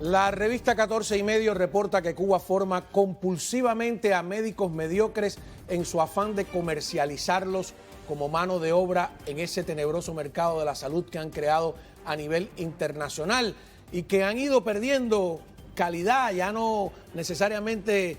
La revista 14 y medio reporta que Cuba forma compulsivamente a médicos mediocres en su afán de comercializarlos como mano de obra en ese tenebroso mercado de la salud que han creado a nivel internacional y que han ido perdiendo calidad, ya no necesariamente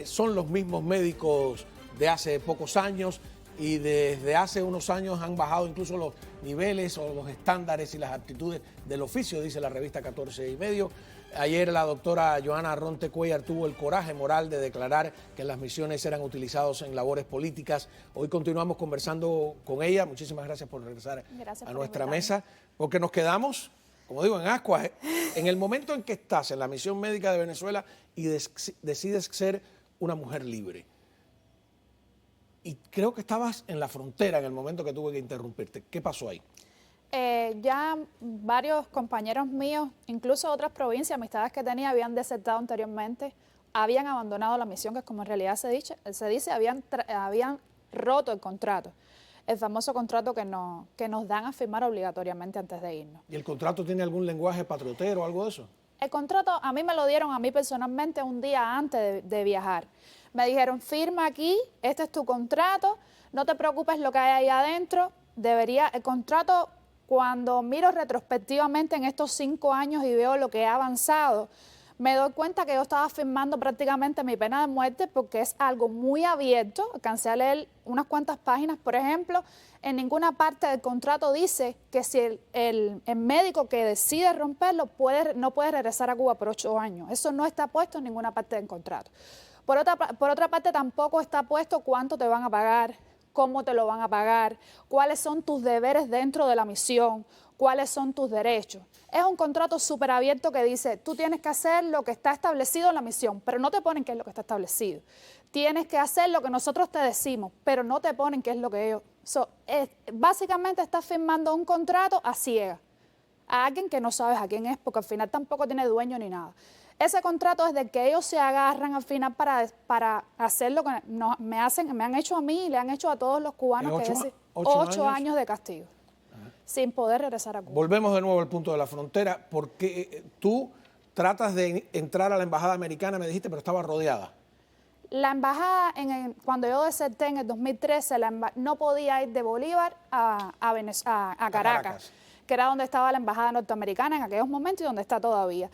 son los mismos médicos de hace pocos años y desde hace unos años han bajado incluso los niveles o los estándares y las aptitudes del oficio, dice la revista 14 y medio. Ayer la doctora Joana Arronte Cuellar tuvo el coraje moral de declarar que las misiones eran utilizados en labores políticas. Hoy continuamos conversando con ella. Muchísimas gracias por regresar a nuestra mesa, porque nos quedamos, como digo, en ascuas. En el momento en que estás en la misión médica de Venezuela y decides ser una mujer libre. Y creo que estabas en la frontera en el momento que tuve que interrumpirte. ¿Qué pasó ahí? Ya varios compañeros míos, incluso de otras provincias, amistades que tenía, habían desertado anteriormente, habían abandonado la misión, que es como en realidad se dice, habían roto el contrato, el famoso contrato que nos dan a firmar obligatoriamente antes de irnos. ¿Y el contrato tiene algún lenguaje patriotero o algo de eso? El contrato a mí me lo dieron a mí personalmente un día antes de viajar. Me dijeron, firma aquí, este es tu contrato, no te preocupes lo que hay ahí adentro, el contrato. Cuando miro retrospectivamente en estos 5 años y veo lo que he avanzado, me doy cuenta que yo estaba firmando prácticamente mi pena de muerte porque es algo muy abierto. Alcancé a leer unas cuantas páginas, por ejemplo, en ninguna parte del contrato dice que si el médico que decide romperlo no puede regresar a Cuba por 8 años. Eso no está puesto en ninguna parte del contrato. Por otra parte, tampoco está puesto cuánto te van a pagar, cómo te lo van a pagar, cuáles son tus deberes dentro de la misión, cuáles son tus derechos. Es un contrato súper abierto que dice, tú tienes que hacer lo que está establecido en la misión, pero no te ponen qué es lo que está establecido. Tienes que hacer lo que nosotros te decimos, pero no te ponen qué es lo que ellos... Básicamente estás firmando un contrato a ciegas, a alguien que no sabes a quién es, porque al final tampoco tiene dueño ni nada. Ese contrato es del que ellos se agarran al final para hacer lo que me han hecho a mí y le han hecho a todos los cubanos, que es 8 años de castigo, sin poder regresar a Cuba. Volvemos de nuevo al punto de la frontera, porque tú tratas de entrar a la embajada americana, me dijiste, pero estaba rodeada. La embajada, cuando yo deserté en el 2013, no podía ir de Bolívar a Caracas, que era donde estaba la embajada norteamericana en aquellos momentos y donde está todavía.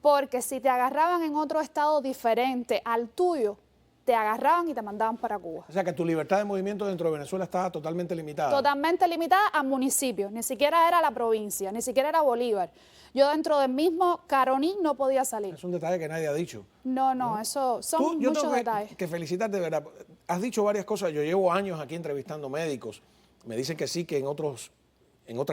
Porque si te agarraban en otro estado diferente al tuyo, te agarraban y te mandaban para Cuba. O sea que tu libertad de movimiento dentro de Venezuela estaba totalmente limitada. Totalmente limitada a municipios, ni siquiera era la provincia, ni siquiera era Bolívar. Yo dentro del mismo Caroní no podía salir. Es un detalle que nadie ha dicho. No, eso son muchos detalles. Que felicitarte, de verdad. Has dicho varias cosas, yo llevo años aquí entrevistando médicos, me dicen que sí, que en otras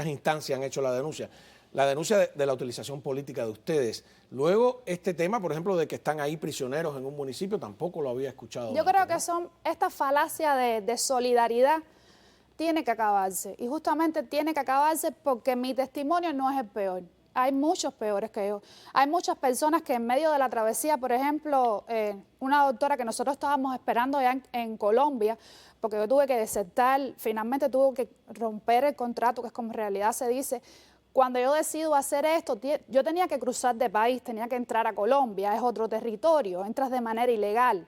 instancias han hecho la denuncia de la utilización política de ustedes. Luego, este tema, por ejemplo, de que están ahí prisioneros en un municipio, tampoco lo había escuchado. Yo creo que esta falacia de solidaridad tiene que acabarse. Y justamente tiene que acabarse porque mi testimonio no es el peor. Hay muchos peores que yo. Hay muchas personas que en medio de la travesía, por ejemplo, una doctora que nosotros estábamos esperando ya en Colombia, porque yo tuve que desertar, finalmente tuve que romper el contrato, que es como en realidad se dice. Cuando yo decido hacer esto, yo tenía que cruzar de país, tenía que entrar a Colombia, es otro territorio, entras de manera ilegal.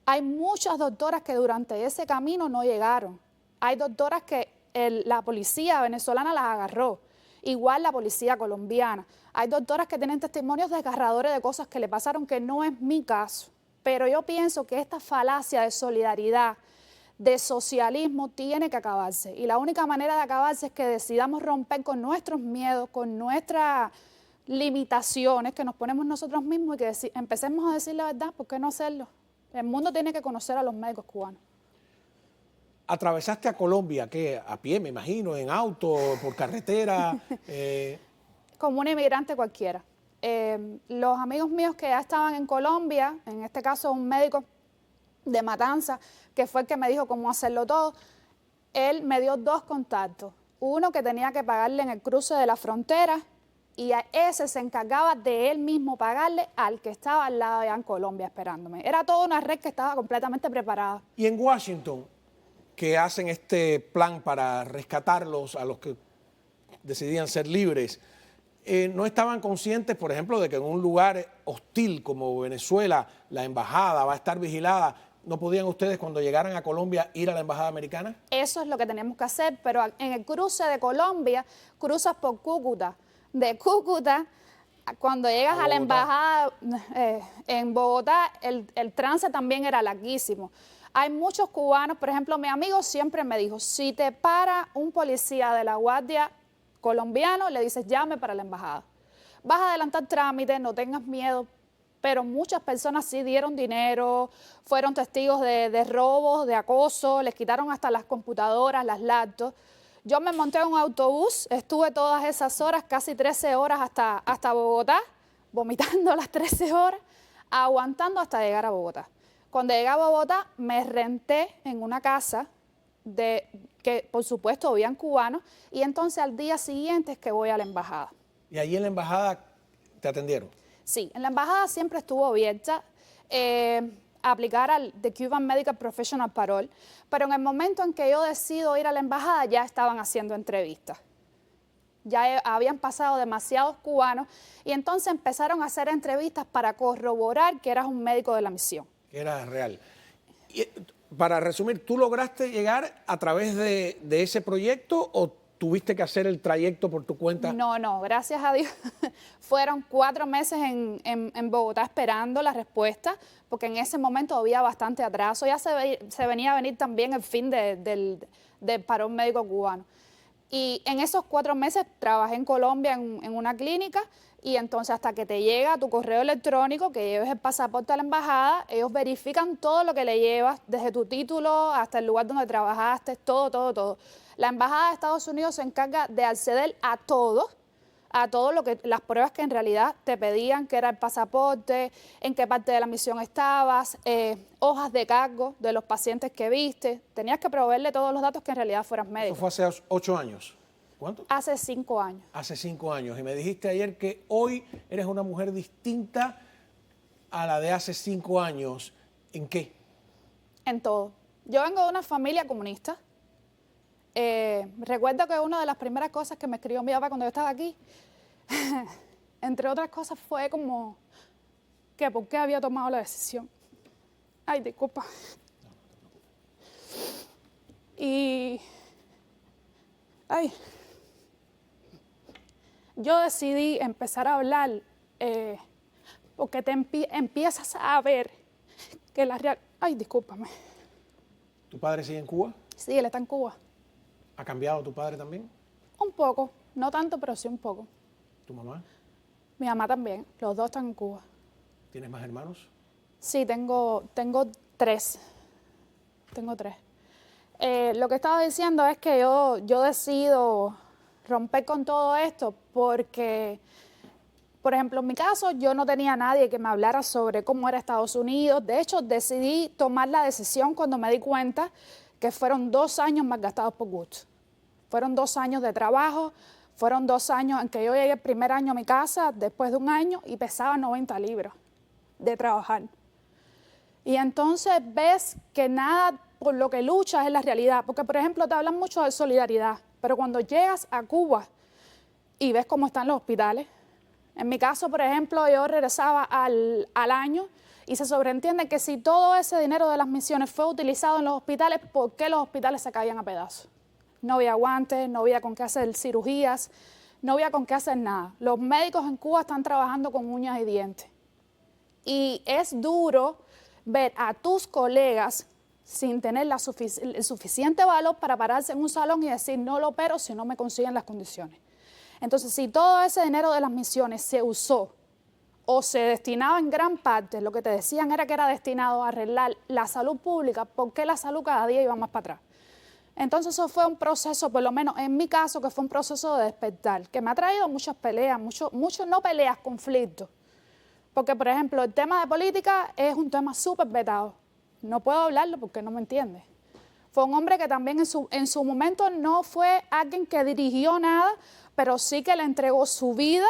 Hay muchas doctoras que durante ese camino no llegaron. Hay doctoras que la policía venezolana las agarró, igual la policía colombiana. Hay doctoras que tienen testimonios desgarradores de cosas que le pasaron, que no es mi caso. Pero yo pienso que esta falacia de solidaridad, de socialismo, tiene que acabarse. Y la única manera de acabarse es que decidamos romper con nuestros miedos, con nuestras limitaciones que nos ponemos nosotros mismos y que empecemos a decir la verdad. ¿Por qué no hacerlo? El mundo tiene que conocer a los médicos cubanos. ¿Atravesaste a Colombia, qué? A pie, me imagino, en auto, por carretera? Como un inmigrante cualquiera. Los amigos míos que ya estaban en Colombia, en este caso un médico de Matanza, que fue el que me dijo cómo hacerlo todo, él me dio 2 contactos. Uno que tenía que pagarle en el cruce de la frontera y a ese se encargaba de él mismo pagarle al que estaba al lado allá en Colombia esperándome. Era toda una red que estaba completamente preparada. Y en Washington, que hacen este plan para rescatarlos a los que decidían ser libres, no estaban conscientes, por ejemplo, de que en un lugar hostil como Venezuela, la embajada va a estar vigilada. ¿No podían ustedes, cuando llegaran a Colombia, ir a la embajada americana? Eso es lo que teníamos que hacer, pero en el cruce de Colombia, cruzas por Cúcuta. De Cúcuta, cuando llegas a la embajada en Bogotá, el trance también era larguísimo. Hay muchos cubanos, por ejemplo, mi amigo siempre me dijo, si te para un policía de la Guardia colombiano, le dices, llame para la embajada. Vas a adelantar trámites, no tengas miedo, pero muchas personas sí dieron dinero, fueron testigos de robos, de acoso, les quitaron hasta las computadoras, las laptops. Yo me monté en un autobús, estuve todas esas horas, casi 13 horas hasta Bogotá, vomitando las 13 horas, aguantando hasta llegar a Bogotá. Cuando llegué a Bogotá, me renté en una casa que, por supuesto, habían cubanos, y entonces al día siguiente es que voy a la embajada. ¿Y allí en la embajada te atendieron? Sí, en la embajada siempre estuvo abierta a aplicar al The Cuban Medical Professional Parole, pero en el momento en que yo decido ir a la embajada ya estaban haciendo entrevistas. Ya habían pasado demasiados cubanos y entonces empezaron a hacer entrevistas para corroborar que eras un médico de la misión. Que era real. Y, para resumir, ¿tú lograste llegar a través de ese proyecto o tuviste que hacer el trayecto por tu cuenta? No, gracias a Dios. Fueron 4 meses en Bogotá esperando la respuesta, porque en ese momento había bastante atraso. Ya se venía a venir también el fin del parón médico cubano. Y en esos 4 meses trabajé en Colombia en una clínica, y entonces hasta que te llega tu correo electrónico, que lleves el pasaporte a la embajada, ellos verifican todo lo que le llevas, desde tu título hasta el lugar donde trabajaste, todo. La embajada de Estados Unidos se encarga de acceder a todo lo que, las pruebas que en realidad te pedían, que era el pasaporte, en qué parte de la misión estabas, hojas de cargo de los pacientes que viste. Tenías que proveerle todos los datos que en realidad fueras médico. Eso fue hace 8 años. ¿Cuánto? Hace 5 años. Hace 5 años. Y me dijiste ayer que hoy eres una mujer distinta a la de hace 5 años. ¿En qué? En todo. Yo vengo de una familia comunista. Recuerdo que una de las primeras cosas que me escribió mi papá cuando yo estaba aquí, entre otras cosas, fue como que por qué había tomado la decisión. Ay, disculpa. Y yo decidí empezar a hablar porque te empiezas a ver que la realidad... Ay, discúlpame. ¿Tu padre sigue en Cuba? Sí, él está en Cuba. ¿Ha cambiado tu padre también? Un poco, no tanto, pero sí un poco. ¿Tu mamá? Mi mamá también, los dos están en Cuba. ¿Tienes más hermanos? Sí, tengo 3. Tengo 3. Lo que estaba diciendo es que yo decido romper con todo esto porque, por ejemplo, en mi caso, yo no tenía nadie que me hablara sobre cómo era Estados Unidos. De hecho, decidí tomar la decisión cuando me di cuenta que fueron 2 años más gastados por gusto. Fueron 2 años de trabajo, fueron 2 años en que yo llegué el primer año a mi casa, después de 1 año, y pesaba 90 libras de trabajar. Y entonces ves que nada por lo que luchas es la realidad. Porque, por ejemplo, te hablan mucho de solidaridad, pero cuando llegas a Cuba y ves cómo están los hospitales, en mi caso, por ejemplo, yo regresaba al año y se sobreentiende que si todo ese dinero de las misiones fue utilizado en los hospitales, ¿por qué los hospitales se caían a pedazos? No había guantes, no había con qué hacer cirugías, no había con qué hacer nada. Los médicos en Cuba están trabajando con uñas y dientes. Y es duro ver a tus colegas sin tener el suficiente valor para pararse en un salón y decir no lo opero si no me consiguen las condiciones. Entonces, si todo ese dinero de las misiones se usó o se destinaba en gran parte, lo que te decían era que era destinado a arreglar la salud pública, ¿por qué la salud cada día iba más para atrás? Entonces eso fue un proceso, por lo menos en mi caso, que fue un proceso de despertar, que me ha traído muchas peleas, no peleas, conflictos. Porque, por ejemplo, el tema de política es un tema súper vetado. No puedo hablarlo porque no me entiende. Fue un hombre que también en su momento no fue alguien que dirigió nada, pero sí que le entregó su vida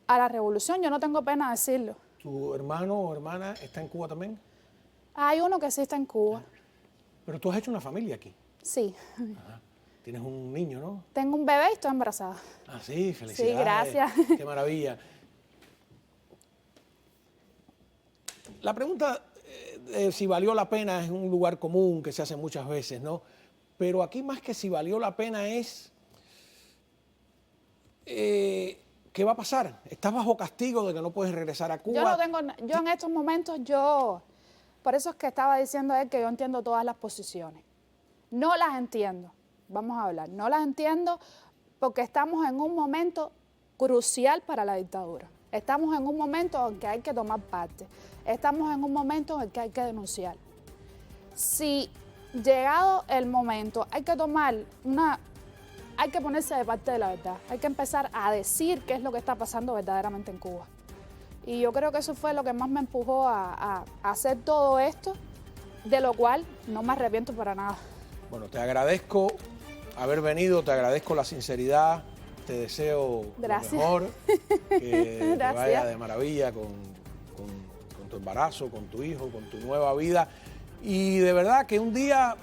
a la revolución. Yo no tengo pena de decirlo. ¿Tu hermano o hermana está en Cuba también? Hay uno que sí está en Cuba. Pero tú has hecho una familia aquí. Sí. Ajá. Tienes un niño, ¿no? Tengo un bebé y estoy embarazada. Ah, sí, felicidades. Sí, gracias. Qué maravilla. La pregunta de si valió la pena es un lugar común que se hace muchas veces, ¿no? Pero aquí más que si valió la pena es ¿qué va a pasar? ¿Estás bajo castigo de que no puedes regresar a Cuba? Yo en estos momentos, por eso es que estaba diciendo él que yo entiendo todas las posiciones. No las entiendo, vamos a hablar, no las entiendo porque estamos en un momento crucial para la dictadura. Estamos en un momento en que hay que tomar parte. Estamos en un momento en que hay que denunciar. Si llegado el momento hay que hay que ponerse de parte de la verdad. Hay que empezar a decir qué es lo que está pasando verdaderamente en Cuba. Y yo creo que eso fue lo que más me empujó a hacer todo esto, de lo cual no me arrepiento para nada. Bueno, te agradezco haber venido, te agradezco la sinceridad, te deseo lo mejor, que te vaya de maravilla con tu embarazo, con tu hijo, con tu nueva vida. Y de verdad que un día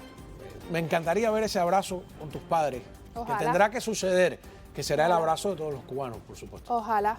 me encantaría ver ese abrazo con tus padres. Ojalá. Que tendrá que suceder, que será el abrazo de todos los cubanos, por supuesto. Ojalá.